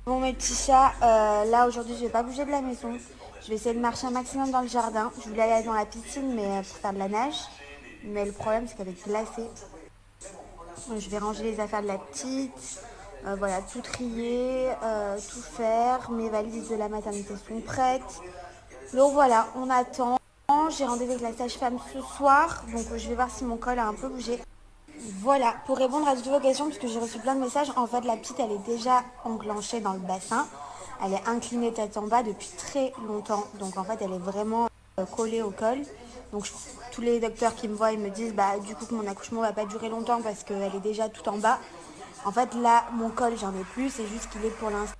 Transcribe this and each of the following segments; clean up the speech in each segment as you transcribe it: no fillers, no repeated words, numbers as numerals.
Bon mes petits chats, là aujourd'hui je vais pas bouger de la maison. Je vais essayer de marcher un maximum dans le jardin. Je voulais aller dans la piscine mais pour faire de la nage. Mais le problème c'est qu'elle est glacée. Je vais ranger les affaires de la petite. Voilà, tout trier, tout faire. Mes valises de la maternité sont prêtes. Donc voilà, on attend. J'ai rendez-vous avec la sage-femme ce soir. Donc je vais voir si mon col a un peu bougé. Voilà, pour répondre à toutes vos questions, puisque j'ai reçu plein de messages, en fait la petite elle est déjà enclenchée dans le bassin. Elle est inclinée tête en bas depuis très longtemps. Donc en fait elle est vraiment collée au col. Donc tous les docteurs qui me voient ils me disent bah du coup que mon accouchement va pas durer longtemps parce qu'elle est déjà tout en bas. En fait là mon col j'en ai plus, c'est juste qu'il est pour l'instant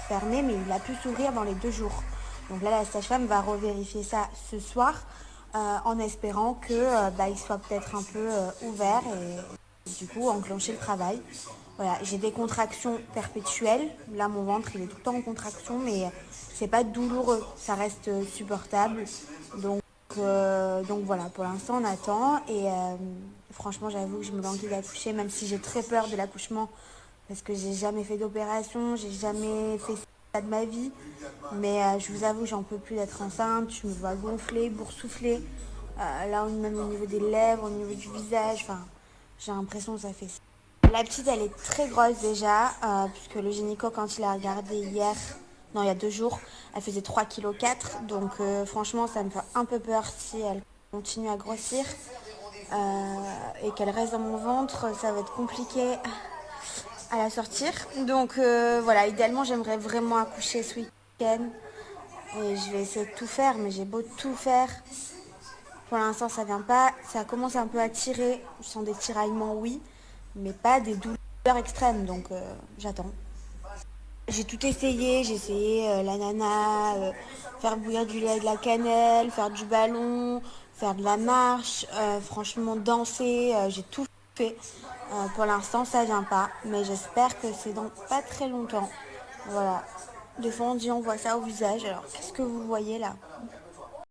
fermé mais il a pu s'ouvrir dans les 2 jours. Donc là la sage-femme va revérifier ça ce soir en espérant que il soit peut-être un peu ouvert et du coup enclencher le travail. Voilà, j'ai des contractions perpétuelles. Là, mon ventre, il est tout le temps en contraction, mais c'est pas douloureux. Ça reste supportable. Donc, donc voilà, pour l'instant, on attend. Et franchement, j'avoue que je me languis d'accoucher, même si j'ai très peur de l'accouchement, parce que j'ai jamais fait d'opération, j'ai jamais fait ça de ma vie. Mais je vous avoue, j'en peux plus d'être enceinte. Je me vois gonfler, boursoufler. Là, même au niveau des lèvres, au niveau du visage. Enfin, j'ai l'impression que ça fait ça. La petite, elle est très grosse déjà, puisque le gynéco, quand il a regardé hier, non, il y a 2 jours, elle faisait 3,4 kg. Donc, franchement, ça me fait un peu peur si elle continue à grossir et qu'elle reste dans mon ventre. Ça va être compliqué à la sortir. Donc, voilà, idéalement, j'aimerais vraiment accoucher ce week-end. Et je vais essayer de tout faire, mais j'ai beau tout faire. Pour l'instant, ça vient pas. Ça commence un peu à tirer. Je sens des tiraillements, oui, mais pas des douleurs extrêmes. Donc, j'attends. J'ai tout essayé. J'ai essayé l'ananas, faire bouillir du lait avec de la cannelle, faire du ballon, faire de la marche, franchement danser. J'ai tout fait. Pour l'instant, ça vient pas, mais j'espère que c'est dans pas très longtemps. Voilà. Des fois, on dit on voit ça au visage. Alors, qu'est-ce que vous voyez là?